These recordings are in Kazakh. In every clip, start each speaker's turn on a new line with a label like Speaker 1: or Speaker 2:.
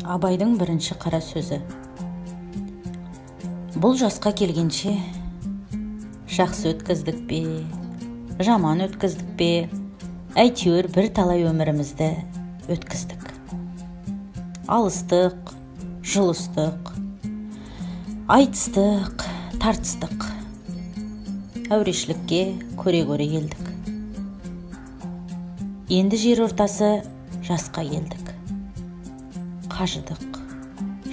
Speaker 1: Абайдың бірінші қара сөзі. Бұл жасқа келгенше жақсы өткіздік пе, жаман өткіздік пе, әйтеуір бір талай өмірімізді өткіздік. Алыстық, жылыстық, айтыстық, тартыстық, әурешілікке көре-көре келдік. Енді жер ортасы жасқа келдік. Қажыдық,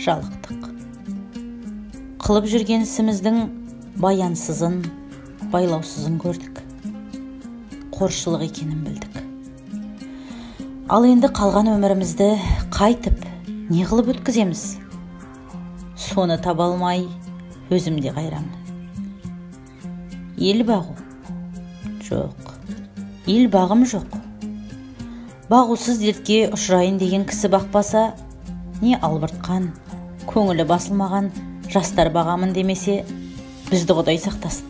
Speaker 1: жалықтық. Қылып жүрген ісіміздің баянсызын, байлаусызын көрдік. Қоршылық екенін білдік. Ал енді қалған өмірімізді қайтып, не қылып өткіземіз? Соны таба алмай, өзімде қайрамын. Ел бағу? Жоқ. Ел бағым жоқ. Бағусыз дертке ұшырайын деген кісі бақпаса, не албыртқан, көңілі басылмаған жастар бағамын демесе, бізді Құдай сақтасын.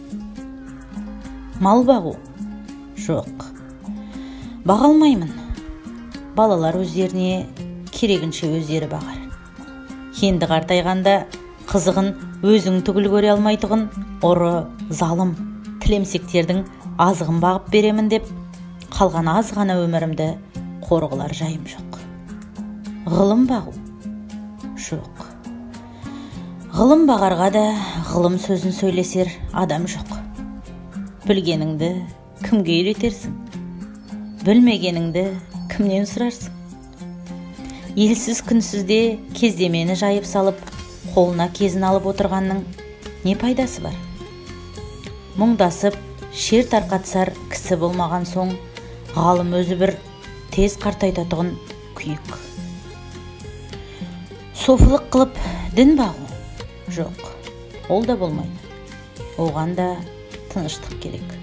Speaker 1: Мал бағу? Жоқ. Баға алмаймын. Балалар өздеріне керегінше өздері бағар. Енді қартайғанда қызығын өзің түгіл көре алмайтұғын ұры, залым, тілемсектердің азығын бағып беремін деп, қалған аз ғана өмірімді қорғылар жайым жоқ. Ғылым бағу? Жоқ. Ғылым бағарға да ғылым сөзін сөйлесер адам жоқ. Білгеніңді кімге үйретерсің? Білмегеніңді кімнен сұрарсың? Елсіз күнсізде кездемені жайып салып, қолына кезін алып отырғанның не пайдасы бар? Мұңдасып, шер тарқатсар кісі болмаған соң, ғалым өзі бір тез қартайтатұғын күйік. Софылық қылып дін бағу? Жоқ, ол да болмайды. Оған да тыныштық керек.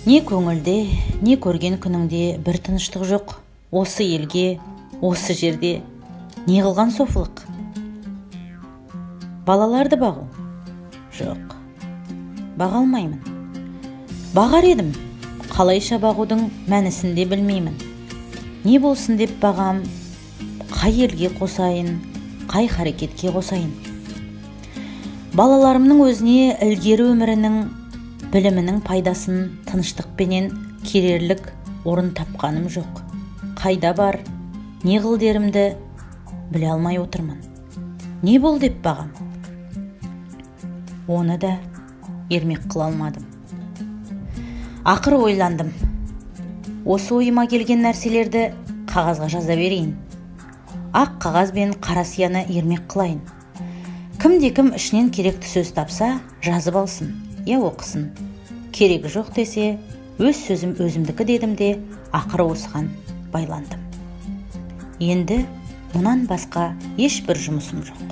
Speaker 1: Не көңілде, не көрген күніңде бір тыныштық жоқ. Осы елге, осы жерде не қылған софылық? Балаларды бағу? Жоқ, баға алмаймын. Бағар едім, қалайша бағудың мәнісін де білмеймін. Не болсын деп бағам, қай елге қосайын, қай харекетке қосайын. Балаларымның өзіне ілгері өмірінің, білімінің пайдасын тыныштықпенен керерлік орын тапқаным жоқ. Қайда бар, не қыл дерімді біле алмай отырмын. Не бол деп бағам? Оны да ермек қыла алмадым. Ақыры ойландым. Осы ойыма келген нәрселерді қағазға жаза берейін. Ақ қағаз бен қара сияны ермек қылайын. Кімде-кім ішінен керекті сөз тапса, жазып алсын, я оқысын. Керегі жоқ десе, өз сөзім өзімдікі дедім де, ақыры осыған байландым. Енді мұнан басқа ешбір жұмысым жоқ.